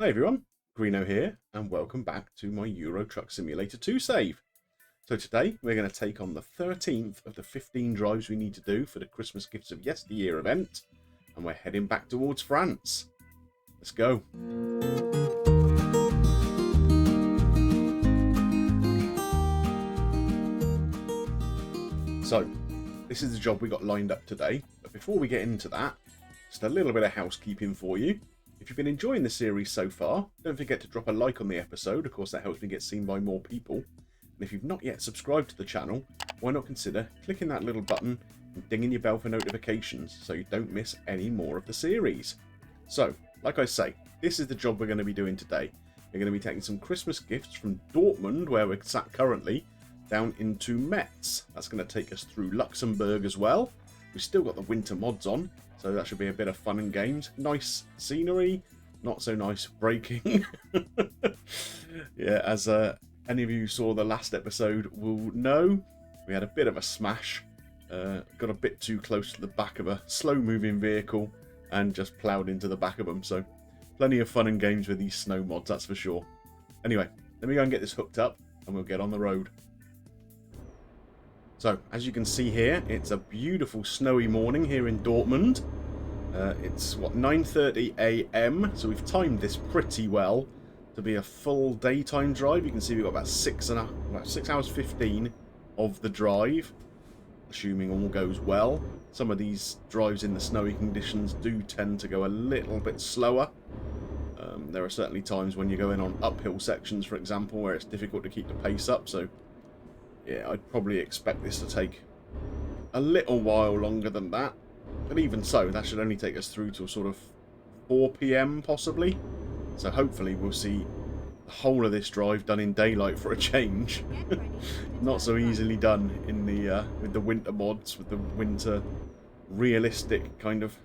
Hi everyone, Greeno here, and welcome back to my Euro Truck Simulator 2 save. So today we're going to take on the 13th of the 15 drives we need to do for the Christmas Gifts of Yesteryear event, and we're heading back towards France. Let's go. So, this is the job we got lined up today, but before we get into that, just a little bit of housekeeping for you. If you've been enjoying the series so far, don't forget to drop a like on the episode. Of course, that helps me get seen by more people. And if you've not yet subscribed to the channel, why not consider clicking that little button and dinging your bell for notifications so you don't miss any more of the series. So, like I say, this is the job we're going to be doing today. We're going to be taking some Christmas gifts from Dortmund, where we're sat currently, down into Metz. That's going to take us through Luxembourg as well. We've still got the winter mods on, so that should be a bit of fun and games. Nice scenery, not so nice braking. Yeah, as any of you saw the last episode will know, we had a bit of a smash. Got a bit too close to the back of a slow-moving vehicle and just ploughed into the back of them. So plenty of fun and games with these snow mods, that's for sure. Anyway, let me go and get this hooked up and we'll get on the road. So, as you can see here, it's a beautiful snowy morning here in Dortmund. It's, 9:30 AM, so we've timed this pretty well to be a full daytime drive. You can see we've got about 6 hours 15 of the drive, assuming all goes well. Some of these drives in the snowy conditions do tend to go a little bit slower. There are certainly times when you're going on uphill sections, for example, where it's difficult to keep the pace up, so yeah, I'd probably expect this to take a little while longer than that. But even so, that should only take us through till sort of 4 PM possibly. So hopefully we'll see the whole of this drive done in daylight for a change. Not so easily done in the with the winter mods, with the winter realistic kind of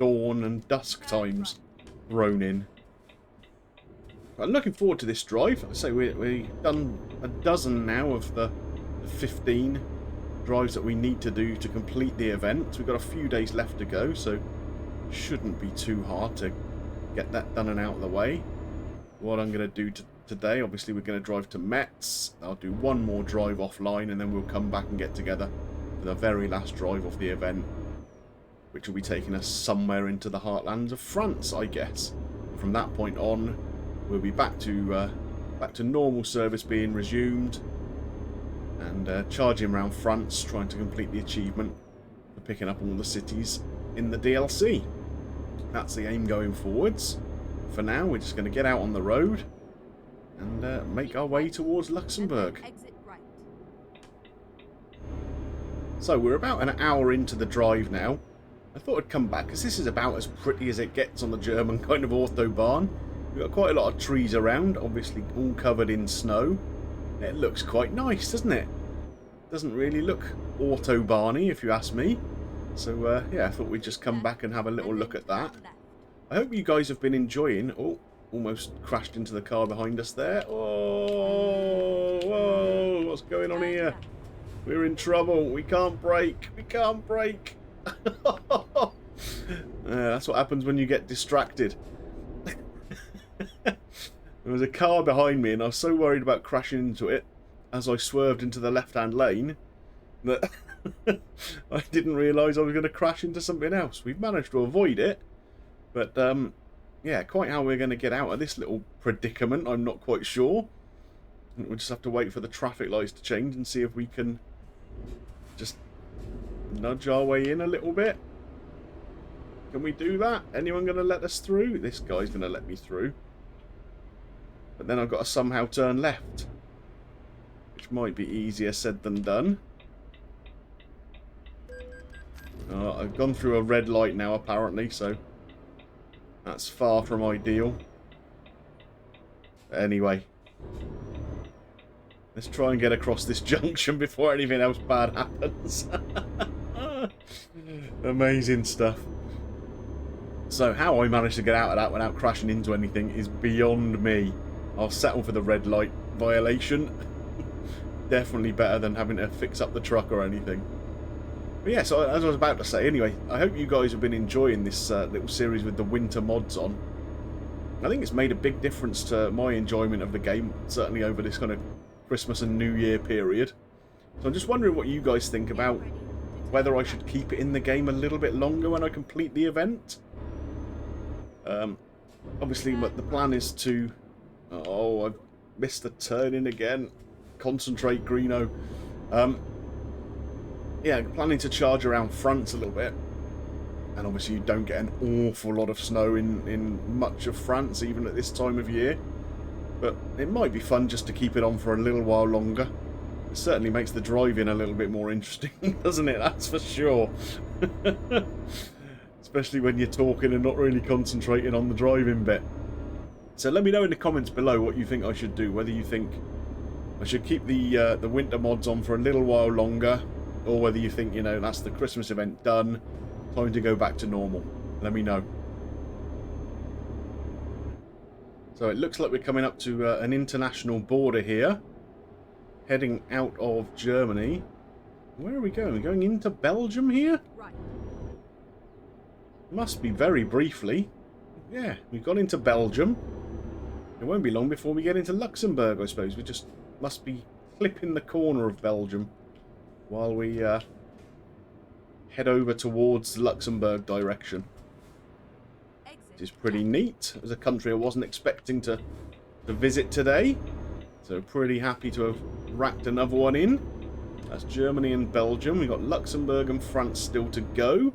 dawn and dusk times thrown in. I'm looking forward to this drive. I say we've done a dozen now of the 15 drives that we need to do to complete the event. We've got a few days left to go, so shouldn't be too hard to get that done and out of the way. What I'm going to do today, obviously we're going to drive to Metz. I'll do one more drive offline and then we'll come back and get together for the very last drive of the event, which will be taking us somewhere into the heartlands of France, I guess. From that point on, we'll be back to normal service being resumed and charging around France, trying to complete the achievement for picking up all the cities in the DLC. That's the aim going forwards. For now, we're just going to get out on the road and make our way towards Luxembourg. So we're about an hour into the drive now. I thought I'd come back because this is about as pretty as it gets on the German kind of autobahn. We've got quite a lot of trees around, obviously all covered in snow. It looks quite nice, doesn't it? Doesn't really look autobahny, if you ask me. So, yeah, I thought we'd just come back and have a little look at that. I hope you guys have been enjoying... Oh, almost crashed into the car behind us there. Oh, whoa, what's going on here? We're in trouble. We can't brake. We can't brake. That's what happens when you get distracted. There was a car behind me and I was so worried about crashing into it as I swerved into the left-hand lane that I didn't realise I was going to crash into something else. We've managed to avoid it, but yeah, quite how we're going to get out of this little predicament, I'm not quite sure. We'll just have to wait for the traffic lights to change and see if we can just nudge our way in a little bit. Can we do that? Anyone going to let us through? This guy's going to let me through. But then I've got to somehow turn left, which might be easier said than done. I've gone through a red light now, apparently, so that's far from ideal. But anyway, let's try and get across this junction before anything else bad happens. Amazing stuff. So how I managed to get out of that without crashing into anything is beyond me. I'll settle for the red light violation. Definitely better than having to fix up the truck or anything. But yeah, so as I was about to say, anyway, I hope you guys have been enjoying this little series with the winter mods on. I think it's made a big difference to my enjoyment of the game, certainly over this kind of Christmas and New Year period. So I'm just wondering what you guys think about whether I should keep it in the game a little bit longer when I complete the event. Obviously, but the plan is to... Oh, I've missed the turn-in again. Concentrate, Greeno. Yeah, planning to charge around France a little bit. And obviously you don't get an awful lot of snow in much of France, even at this time of year. But it might be fun just to keep it on for a little while longer. It certainly makes the drive-in a little bit more interesting, doesn't it? That's for sure. Especially when you're talking and not really concentrating on the driving bit. So let me know in the comments below what you think I should do. Whether you think I should keep the winter mods on for a little while longer, or whether you think, you know, that's the Christmas event done, time to go back to normal. Let me know. So it looks like we're coming up to an international border here. Heading out of Germany. Where are we going? We're going into Belgium here? Right. Must be very briefly. Yeah, we've gone into Belgium. It won't be long before we get into Luxembourg, I suppose. We just must be flipping the corner of Belgium while we head over towards the Luxembourg direction. Which is pretty neat. It was a country I wasn't expecting to visit today. So pretty happy to have racked another one in. That's Germany and Belgium. We've got Luxembourg and France still to go.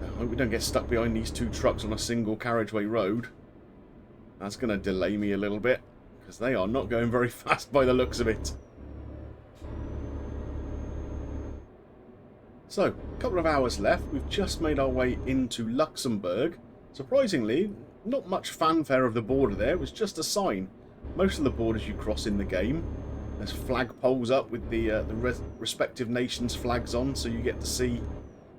I hope we don't get stuck behind these two trucks on a single carriageway road. That's going to delay me a little bit, because they are not going very fast by the looks of it. So, a couple of hours left. We've just made our way into Luxembourg. Surprisingly, not much fanfare of the border there. It was just a sign. Most of the borders you cross in the game, there's flag poles up with the respective nations' flags on, so you get to see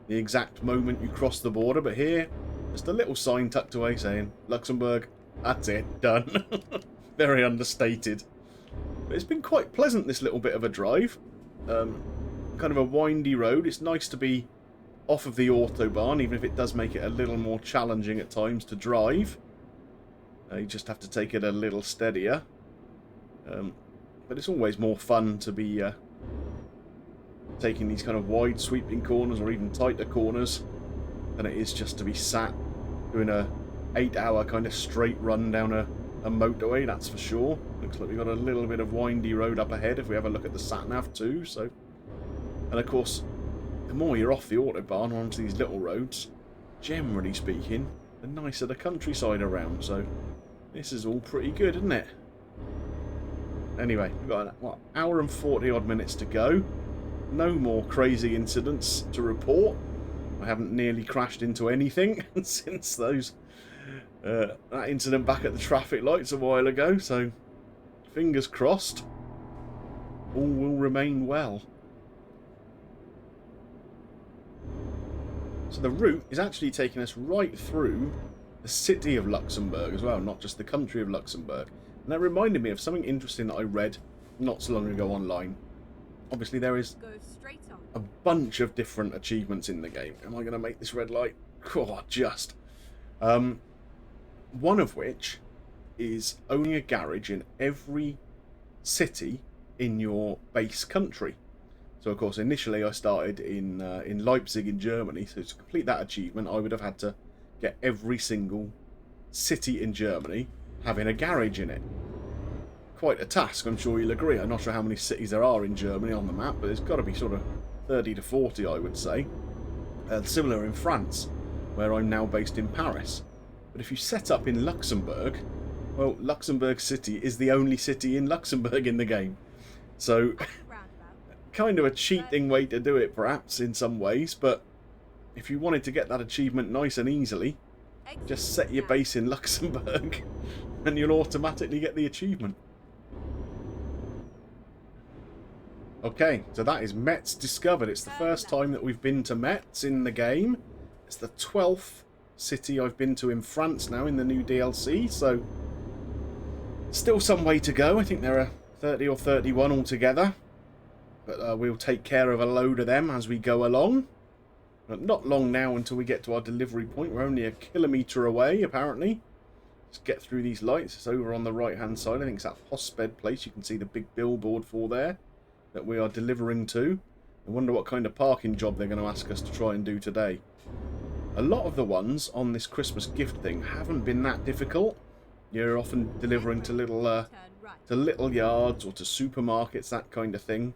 the exact moment you cross the border. But here, just a little sign tucked away saying, Luxembourg, that's it, done. Very understated. But it's been quite pleasant, this little bit of a drive. Kind of a windy road. It's nice to be off of the Autobahn, even if it does make it a little more challenging at times to drive. You just have to take it a little steadier. But it's always more fun to be taking these kind of wide sweeping corners or even tighter corners than it is just to be sat doing a 8-hour kind of straight run down a motorway, that's for sure. Looks like we've got a little bit of windy road up ahead if we have a look at the sat-nav too. So, and of course, the more you're off the Autobahn onto these little roads, generally speaking, the nicer the countryside around. So this is all pretty good, isn't it? Anyway, we've got an hour and 40 odd minutes to go. No more crazy incidents to report. I haven't nearly crashed into anything since that incident back at the traffic lights a while ago. So fingers crossed, all will remain well. So the route is actually taking us right through the city of Luxembourg as well, not just the country of Luxembourg. And that reminded me of something interesting that I read not so long ago online. Obviously there is a bunch of different achievements in the game. Am I going to make this red light? Oh, just. One of which is owning a garage in every city in your base country. So of course initially I started in Leipzig in Germany, so to complete that achievement I would have had to get every single city in Germany having a garage in it. Quite a task, I'm sure you'll agree. I'm not sure how many cities there are in Germany on the map, but there's got to be sort of 30 to 40 I would say. Similar in France, where I'm now based in Paris. But if you set up in Luxembourg, well, Luxembourg City is the only city in Luxembourg in the game. So kind of a cheating way to do it perhaps in some ways, but if you wanted to get that achievement nice and easily, just set your base in Luxembourg and you'll automatically get the achievement. Okay, so that is Metz discovered. It's the first time that we've been to Metz in the game. It's the 12th city I've been to in France now in the new DLC, so still some way to go. I think there are 30 or 31 altogether, but we'll take care of a load of them as we go along. Not long now until we get to our delivery point. We're only a kilometre away, apparently. Let's get through these lights. It's over on the right-hand side. I think it's that Hosped place. You can see the big billboard for there that we are delivering to. I wonder what kind of parking job they're going to ask us to try and do today. A lot of the ones on this Christmas gift thing haven't been that difficult. You're often delivering to little yards or to supermarkets, that kind of thing.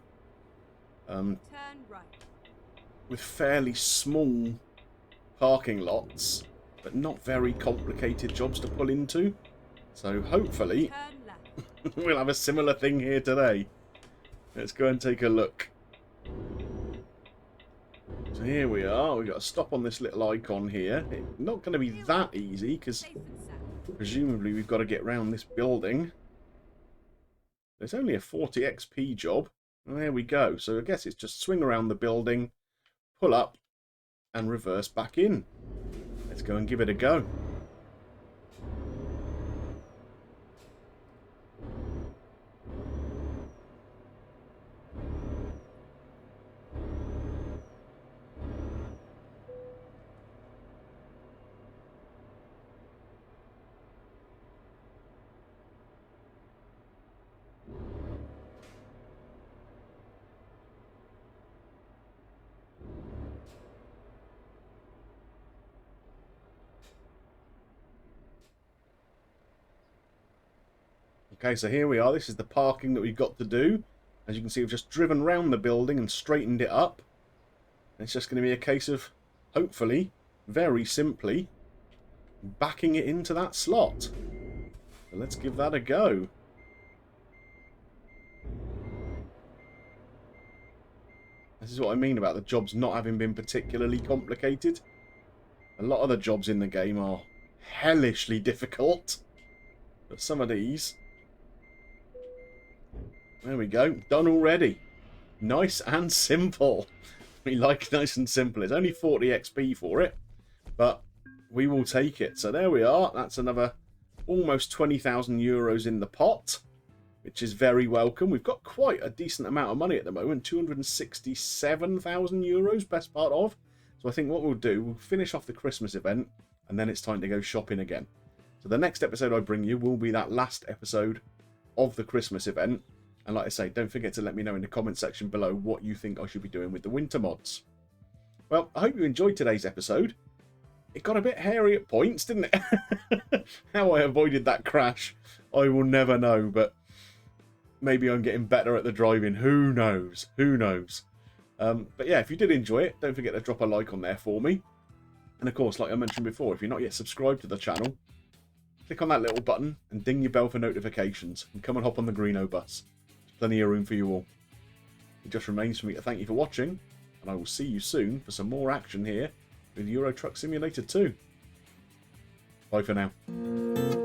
With fairly small parking lots, but not very complicated jobs to pull into. So hopefully we'll have a similar thing here today. Let's go and take a look. So here we are. We've got to stop on this little icon here. It's not going to be that easy because presumably we've got to get round this building. It's only a 40 XP job. And there we go. So I guess it's just swing around the building, pull up, and reverse back in. Let's go and give it a go. Okay, so here we are. This is the parking that we've got to do. As you can see, we've just driven round the building and straightened it up. It's just going to be a case of, hopefully, very simply, backing it into that slot. So let's give that a go. This is what I mean about the jobs not having been particularly complicated. A lot of the jobs in the game are hellishly difficult. But some of these... There we go. Done already. Nice and simple. We like nice and simple. It's only 40 XP for it, but we will take it. So there we are. That's another almost 20,000 euros in the pot, which is very welcome. We've got quite a decent amount of money at the moment. 267,000 euros, best part of. So I think what we'll do, we'll finish off the Christmas event, and then it's time to go shopping again. So the next episode I bring you will be that last episode of the Christmas event. And like I say, don't forget to let me know in the comment section below what you think I should be doing with the winter mods. Well, I hope you enjoyed today's episode. It got a bit hairy at points, didn't it? How I avoided that crash, I will never know. But maybe I'm getting better at the driving. Who knows? Who knows? But yeah, if you did enjoy it, don't forget to drop a like on there for me. And of course, like I mentioned before, if you're not yet subscribed to the channel, click on that little button and ding your bell for notifications. And come and hop on the Greeno bus. Plenty of room for you all. It just remains for me to thank you for watching, and I will see you soon for some more action here with Euro Truck Simulator 2. Bye for now.